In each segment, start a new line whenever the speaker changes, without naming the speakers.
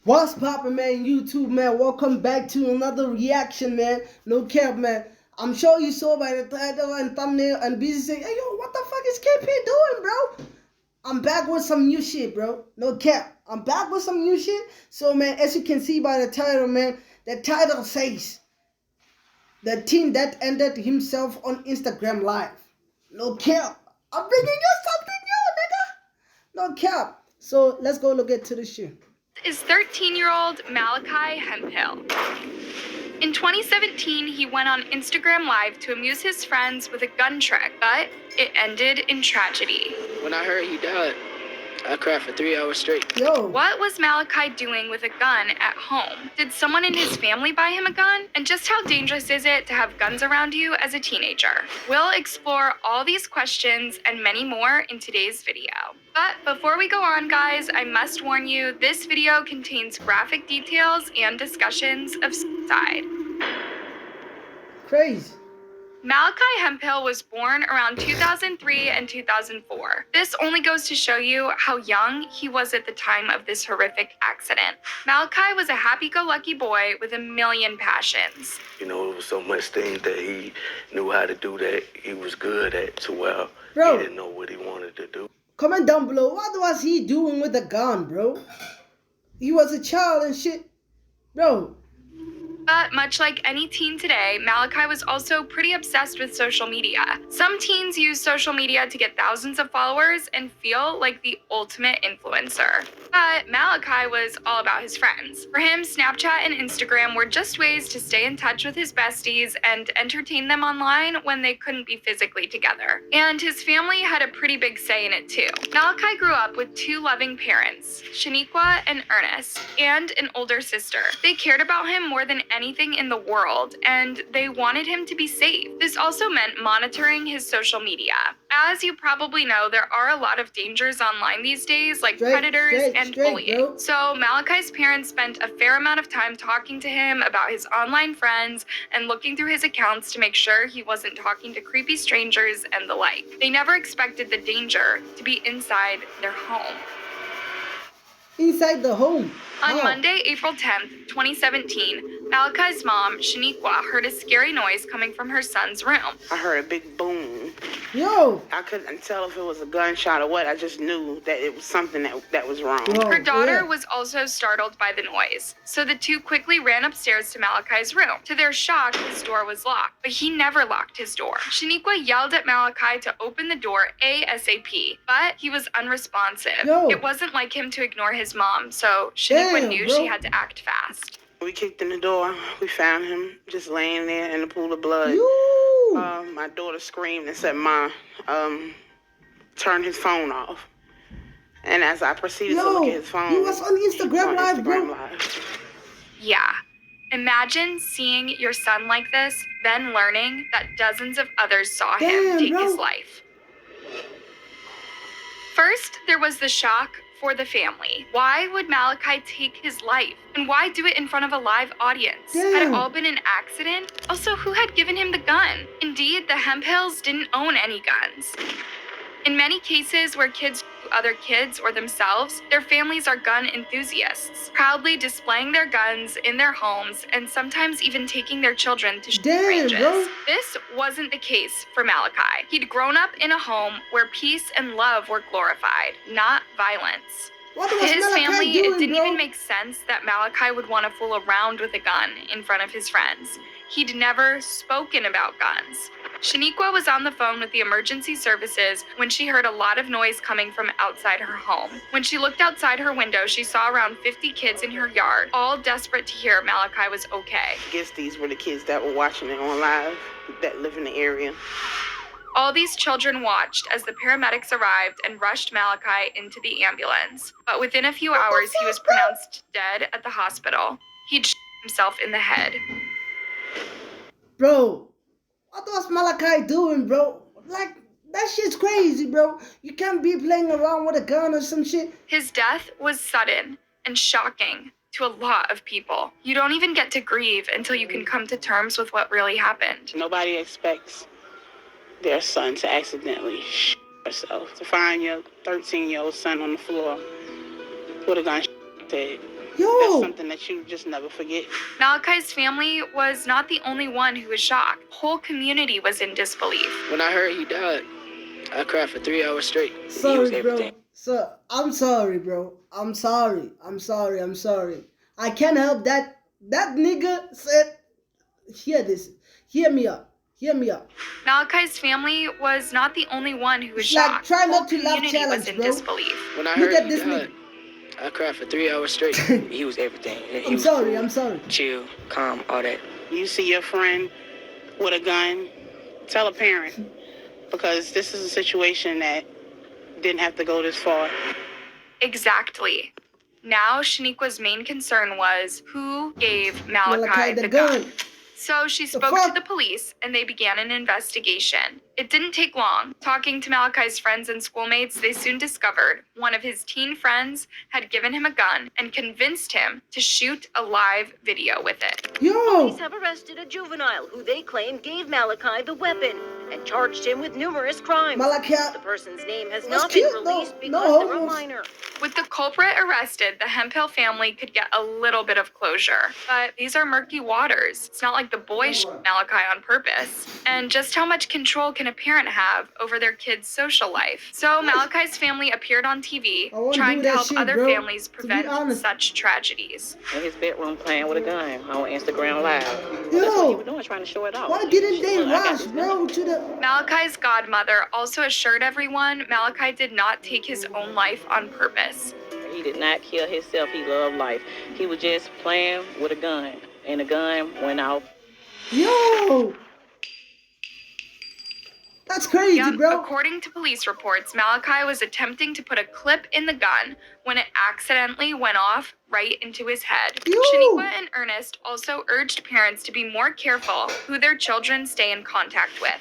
What's poppin', man? YouTube, man. Welcome back to another reaction, man. No cap, man. I'm sure you saw by the title and thumbnail and busy saying, hey, yo, what the fuck is KP doing, bro? I'm back with some new shit, bro. No cap. I'm back with some new shit. So, man, as you can see by the title, man, the title says, the teen that ended himself on Instagram Live. No cap. I'm bringing you something new, nigga. No cap. So, let's go look into the shit.
Is 13-year-old Malachi Hemphill. In 2017, he went on Instagram Live to amuse his friends with a gun trick, but it ended in tragedy.
When I heard he died, I cried for 3 hours straight.
Yo.
What was Malachi doing with a gun at home? Did someone in his family buy him a gun? And just how dangerous is it to have guns around you as a teenager? We'll explore all these questions and many more in today's video. But before we go on, guys, I must warn you, this video contains graphic details and discussions of suicide.
Crazy.
Malachi Hemphill was born around 2003 and 2004. This only goes to show you how young he was at the time of this horrific accident. Malachi was a happy-go-lucky boy with a million passions.
You know, it was so much things that he knew how to do that he was good at to well,
Bro.
he didn't know what he wanted to do.
Comment down below, what was he doing with the gun, bro? He was a child and shit. Bro.
But much like any teen today, Malachi was also pretty obsessed with social media. Some teens use social media to get thousands of followers and feel like the ultimate influencer. But Malachi was all about his friends. For him, Snapchat and Instagram were just ways to stay in touch with his besties and entertain them online when they couldn't be physically together. And his family had a pretty big say in it too. Malachi grew up with two loving parents, Shaniqua and Ernest, and an older sister. They cared about him more than anything in the world, and they wanted him to be safe. This also meant monitoring his social media. As you probably know, there are a lot of dangers online these days, like predators and bullying.
Bro.
So Malachi's parents spent a fair amount of time talking to him about his online friends and looking through his accounts to make sure he wasn't talking to creepy strangers and the like. They never expected the danger to be inside their home.
Inside the home.
On
Wow.
Monday, April 10th, 2017, Malachi's mom, Shaniqua, heard a scary noise coming from her son's room.
I heard a big boom.
Yo.
I couldn't tell if it was a gunshot or what. I just knew that it was something that was wrong.
Yo.
Her daughter
yeah.
was also startled by the noise, so the two quickly ran upstairs to Malachi's room. To their shock, his door was locked, but he never locked his door. Shaniqua yelled at Malachi to open the door ASAP, but he was unresponsive.
Yo.
It wasn't like him to ignore his mom, so Shaniqua
Damn,
knew
bro.
she had to act fast.
We kicked in the door. We found him just laying there in a pool of blood.
Yo.
My daughter screamed and said, "Ma, turn his phone off." And as I proceeded to look at his phone,
he was on Instagram Live, bro.
Live.
Yeah. Imagine seeing your son like this, then learning that dozens of others saw him
Damn,
take
bro.
his life. First, there was the shock for the family. Why would Malachi take his life? And why do it in front of a live audience? Had it
Damn.
all been an accident? Also, who had given him the gun? Indeed, the Hemphills didn't own any guns. In many cases where kids shoot other kids or themselves, their families are gun enthusiasts, proudly displaying their guns in their homes and sometimes even taking their children to shooting
Damn,
ranges.
bro.
This wasn't the case for Malachi. He'd grown up in a home where peace and love were glorified, not violence.
What
To
was
his
Malachi
family,
doing,
it didn't
bro?
even make sense that Malachi would want to fool around with a gun in front of his friends. He'd never spoken about guns. Shaniqua was on the phone with the emergency services when she heard a lot of noise coming from outside her home. When she looked outside her window, she saw around 50 kids in her yard, all desperate to hear Malachi was okay.
I guess these were the kids that were watching it on live that live in the area.
All these children watched as the paramedics arrived and rushed Malachi into the ambulance. But within a few hours, he was pronounced dead at the hospital. He'd shot himself in the head.
Bro, what was Malachi doing, bro? Like, that shit's crazy, bro. You can't be playing around with a gun or some shit.
His death was sudden and shocking to a lot of people. You don't even get to grieve until you can come to terms with what really happened.
Nobody expects their son to accidentally shoot herself. To find your 13-year-old son on the floor with a gun head. That's something that you just never forget.
Malachi's family was not the only one who was shocked. The whole community was in disbelief.
When I heard he died, I cried for 3 hours straight. He was
Sorry,
everything.
bro. So, I'm sorry, bro. I'm sorry. I can't help that. That nigga said, hear this. Hear me out.
Malachi's family was not the only one who was
It's like,
shocked.
try
The
not
whole
to laugh
community
challenge,
was in
bro.
disbelief.
When I
Look
heard
at
he
this
died,
nigga.
I cried for 3 hours straight. He was everything. He
I'm
was
sorry.
chill, calm, all that.
You see your friend with a gun, tell a parent, because this is a situation that didn't have to go this far.
Exactly. Now, Shaniqua's main concern was who gave Malachi the gun. So she spoke to the police and they began an investigation. It didn't take long. Talking to Malachi's friends and schoolmates, they soon discovered one of his teen friends had given him a gun and convinced him to shoot a live video with it.
Yo!
Police have arrested a juvenile who they claim gave Malachi the weapon and charged him with numerous crimes.
Malachi.
The person's name has
That's
not been
cute, though.
released because
No
they're a
homos.
minor.
With the culprit arrested, the Hemphill family could get a little bit of closure. But these are murky waters. It's not like the boy shot Malachi on purpose. And just how much control can a parent have over their kid's social life? So Malachi's family appeared on TV,
I won't
trying
do
to
that
help
shit,
other
bro.
families
To be
prevent
honest.
such tragedies.
In his bedroom playing with a gun on Instagram Live. That's what he
Yo!
was doing, trying to show it off.
Why didn't they
Look, I got
rush,
this
bro,
gun.
to the...
Malachi's godmother also assured everyone Malachi did not take his own life on purpose.
He did not kill himself. He loved life. He was just playing with a gun, and the gun went off.
Yo! That's crazy,
Yep,
bro.
according to police reports, Malachi was attempting to put a clip in the gun when it accidentally went off right into his head.
Yo!
Shaniqua and Ernest also urged parents to be more careful who their children stay in contact with.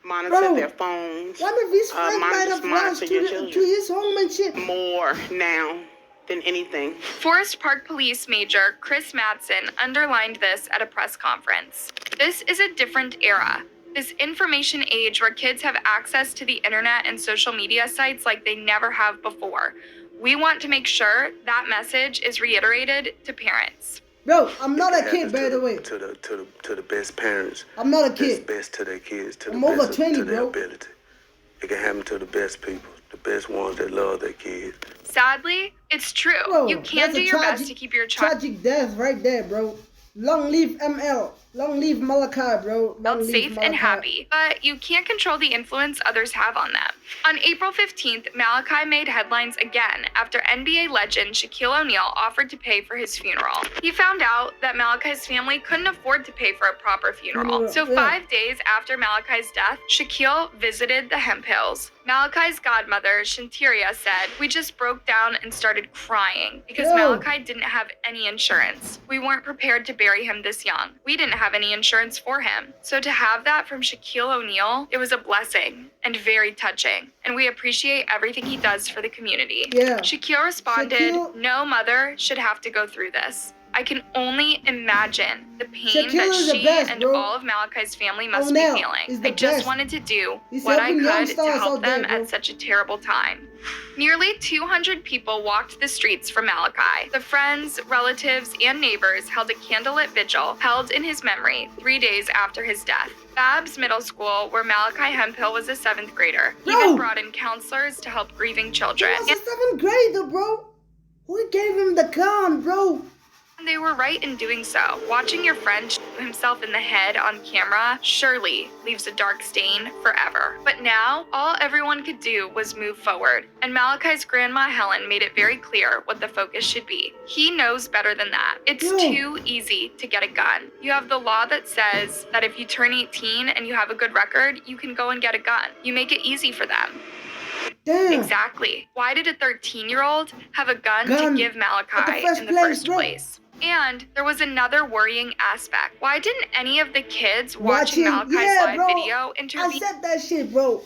Monitor
Bro,
their phones.
One of his friends might have
monitor
rushed
your
to
children.
his home and shit.
More now than anything.
Forest Park Police Major Chris Madsen underlined this at a press conference. This is a different era. This information age where kids have access to the internet and social media sites like they never have before. We want to make sure that message is reiterated to parents.
Bro, I'm not
It
a
can
kid,
happen
by the way.
To the best parents.
I'm not a
That's
kid.
best to their kids. To
I'm
the
over
best
20,
to their
bro.
ability. It can happen to the best people, the best ones that love their kids.
Sadly, it's true.
Bro,
You can
that's
do
a
your best
tragic-
to keep your child
Tragic death right there, bro. Long live ML. Long live Malachi, bro. Long live
safe and
Malachi.
happy, but you can't control the influence others have on them. On April 15th, Malachi made headlines again after NBA legend Shaquille O'Neal offered to pay for his funeral. He found out that Malachi's family couldn't afford to pay for a proper funeral. So
Yeah.
5 days after Malachi's death, Shaquille visited the Hemphills. Malachi's godmother, Shantiria, said, "We just broke down and started crying because
Yo.
Malachi didn't have any insurance. We weren't prepared to bury him this young. We didn't have any insurance for him. So to have that from Shaquille O'Neal, it was a blessing and very touching. And we appreciate everything he does for the community."
Yeah.
Shaquille responded,
Shaquille-
"No mother should have to go through this. I can only imagine the pain
Shaquille
that
is the
she
best,
and
bro.
all of Malachi's family must
O'Neal
be feeling.
is the
I just
best.
wanted to do
He's
what I
helping young
could to
stars
help
out there,
them
bro.
at such a terrible time." Nearly 200 people walked the streets for Malachi. The friends, relatives, and neighbors held a candlelit vigil held in his memory 3 days after his death. Babs Middle School, where Malachi Hemphill was a 7th grader,
Bro.
even brought in counselors to help grieving
He
children.
was a 7th grader, bro. Who gave him the gun, bro?
And they were right in doing so. Watching your friend shoot himself in the head on camera surely leaves a dark stain forever. But now, all everyone could do was move forward. And Malachi's grandma Helen made it very clear what the focus should be. He knows better than that. It's
Yeah.
too easy to get a gun. You have the law that says that if you turn 18 and you have a good record, you can go and get a gun. You make it easy for them.
Damn.
Exactly. Why did a 13-year-old have a gun
Gun.
to give Malachi
first
in the
place,
first
bro.
place? And there was another worrying aspect. Why didn't any of the kids watching Malachi's live
bro.
video
I
intervene?
said that shit, bro.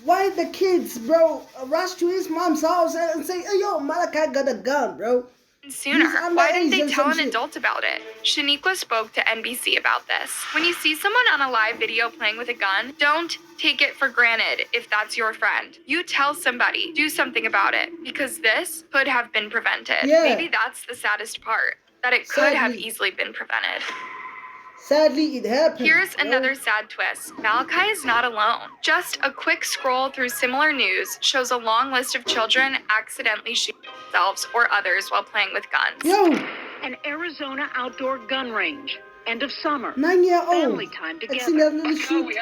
Why the kids, bro, rush to his mom's house and say, "Hey, yo, Malachi got a gun, bro."
sooner.
He's
Why didn't
underage
they
or
tell
some
an
shit.
adult about it? Shaniqua spoke to NBC about this. When you see someone on a live video playing with a gun, don't take it for granted if that's your friend. You tell somebody, do something about it, because this could have been prevented.
Yeah.
Maybe that's the saddest part, that it could have
Sadly.
easily been prevented.
Sadly, it happened.
Here's
bro.
another sad twist. Malachi is not alone. Just a quick scroll through similar news shows a long list of children accidentally shooting themselves or others while playing with guns.
Yo,
An Arizona outdoor gun range. End of summer.
9-year-old.
Family time
Accidentally
together.
shoot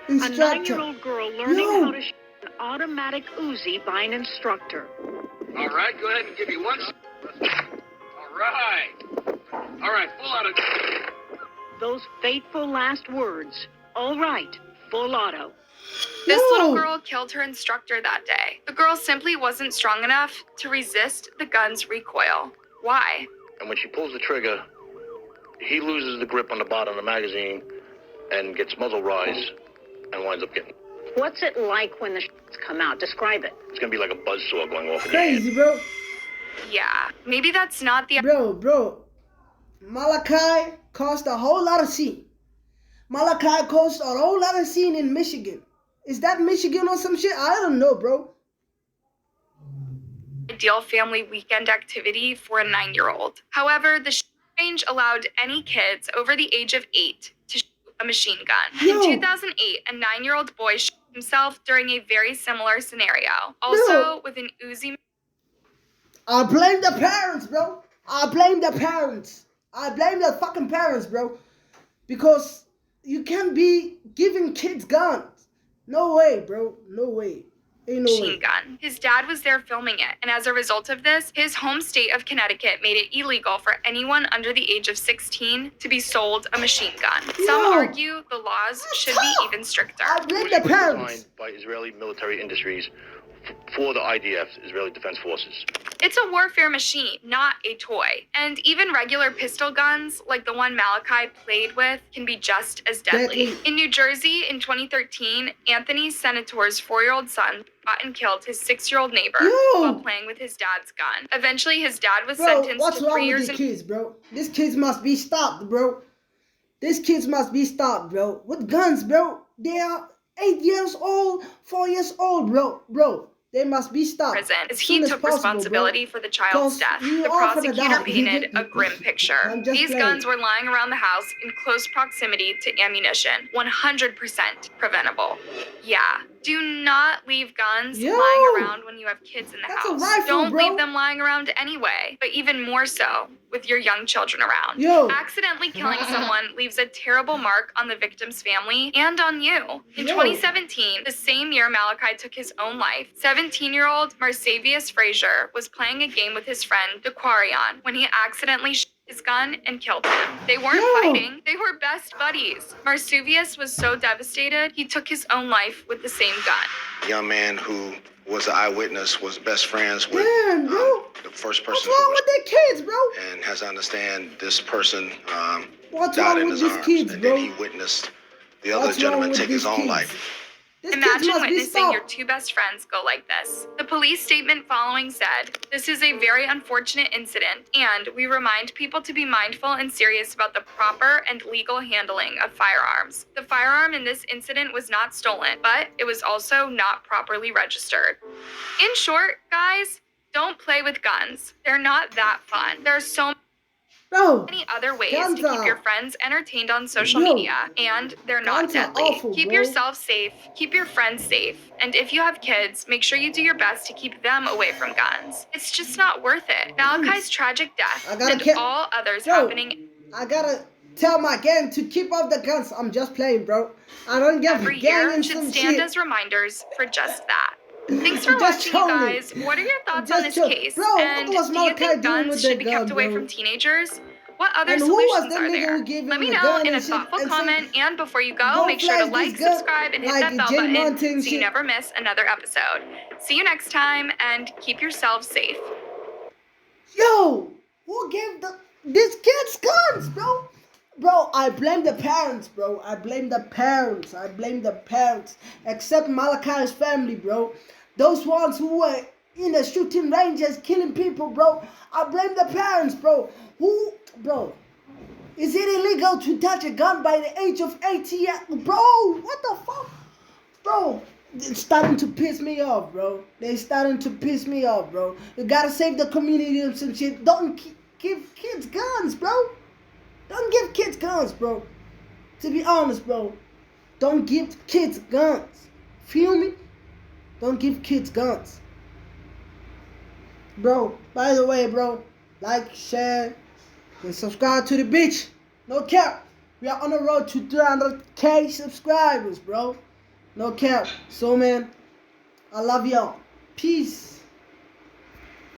A
instructor.
9-year-old girl learning
Yo.
how to shoot an automatic Uzi by an instructor.
All right, go ahead and give me one. All right, full out of.
Those fateful last words. All right, full auto.
This
Yo.
little girl killed her instructor that day. The girl simply wasn't strong enough to resist the gun's recoil. Why?
And when she pulls the trigger, he loses the grip on the bottom of the magazine and gets muzzle rise and winds up getting.
What's it like when the come out? Describe it.
It's gonna be like a buzzsaw going off in your hand.
Crazy, bro.
Yeah, maybe that's not the
Bro. Malachi caused a whole lot of scene. Malachi caused a whole lot of scene in Michigan. Is that Michigan or some shit? I don't know, bro.
ideal family weekend activity for a 9-year-old. However, the shooting range allowed any kids over the age of 8 to shoot a machine gun.
Yo.
In 2008, a 9-year-old boy shot himself during a very similar scenario, also with an Uzi.
I blame the parents, bro. I blame the parents. I blame the fucking parents, bro. Because you can't be giving kids guns. No way, bro. No way. Ain't no way.
Machine gun. His dad was there filming it, and as a result of this, his home state of Connecticut made it illegal for anyone under the age of 16 to be sold a machine gun. Some
Yo.
argue the laws should be even stricter.
I blame the parents.
Designed by Israeli military industries for the IDF, Israeli Defense Forces.
It's a warfare machine, not a toy. And even regular pistol guns, like the one Malachi played with, can be just as deadly.
Deadly.
In New Jersey in 2013, Anthony Senator's 4-year-old son shot and killed his 6-year-old neighbor
Yo.
while playing with his dad's gun. Eventually, his dad was
Bro,
sentenced
what's
to
wrong
3
with
years
these
in
kids, bro? These kids must be stopped, bro. These kids must be stopped, bro. With guns, bro. They are 8 years old, 4 years old, bro. Bro, they must be stopped.
prison as
as
he
soon as
took
possible,
responsibility
bro.
for the child's
'Cause
death.
you
The
are gonna
prosecutor
die.
painted a grim picture.
I'm just
These
playing.
guns were lying around the house in close proximity to ammunition, 100% preventable. Yeah, do not leave guns
Yo.
lying around when you have kids in the
That's a
house.
rifle,
Don't
bro.
leave them lying around anyway, but even more so with your young children around.
Yo.
Accidentally killing someone leaves a terrible mark on the victim's family and on you. In
Yo.
2017, the same year Malachi took his own life, 17-year-old Marsavius Frazier was playing a game with his friend Daquarion when he accidentally shot his gun and killed him. They weren't
Yo.
fighting, they were best buddies. Marsavius was so devastated, he took his own life with the same gun.
Young man who was an eyewitness was best friends with
Damn, bro.
the first
What's
person
wrong
who
with
was,
their kids, bro?
and has to understand this person
What's
died
wrong
in
with
his
these
arms,
kids,
and
bro?
then he witnessed the other
What's wrong
gentleman
with
take his
these
own
kids?
life.
These kids
Imagine
must be
witnessing your
stopped.
2 best friends go like this. The police statement following said, "This is a very unfortunate incident, and we remind people to be mindful and serious about the proper and legal handling of firearms. The firearm in this incident was not stolen, but it was also not properly registered." In short, guys, don't play with guns. They're not that fun. There are so
Bro,
many other ways
guns
to keep
are-
your friends entertained on social
Yo,
media, and they're not
guns are
deadly.
awful,
Keep
bro.
yourself safe, keep your friends safe, and if you have kids, make sure you do your best to keep them away from guns. It's just not worth it. Malachi's tragic death
I gotta
and
get-
all others
Yo.
happening
I gotta tell my gang to keep off the guns. I'm just playing, bro. I don't get
every
gang
year
and
should
some
stand
shit.
as reminders for just that. Thanks for
I'm just
watching, you
trolling.
guys. What are your thoughts
just
on this
trolling.
case?
Bro, what
and
was
do you
Malachi
think
doing
guns
with
should
that
be kept
gun,
away
bro?
from teenagers? What other
And who was
solutions
that
are
nigga
there?
who gave
Let
him
me
the
know
gun
in a
and shit
thoughtful
and say,
comment, and before you
"Go
go, make sure to
flash
like,
this gun,"
subscribe, and hit
like
that bell
Jay
button
Monte
so
and
you
shit.
never miss another episode. See you next time, and keep yourselves safe.
Yo, who gave these kids guns, bro? Bro, I blame the parents, bro. I blame the parents. I blame the parents. Except Malachi's family, bro. Those ones who were in the shooting ranges, killing people, bro. I blame the parents, bro. Bro? Is it illegal to touch a gun by the age of 18? Bro, what the fuck? Bro, it's starting to piss me off, bro. They're starting to piss me off, bro. You gotta save the community and some shit. Don't give kids guns, bro. Don't give kids guns, bro. To be honest, bro. Don't give kids guns. Feel me? Don't give kids guns. Bro, by the way, bro, like, share, and subscribe to the bitch. No cap. We are on the road to 300K subscribers, bro. No cap. So, man, I love y'all. Peace.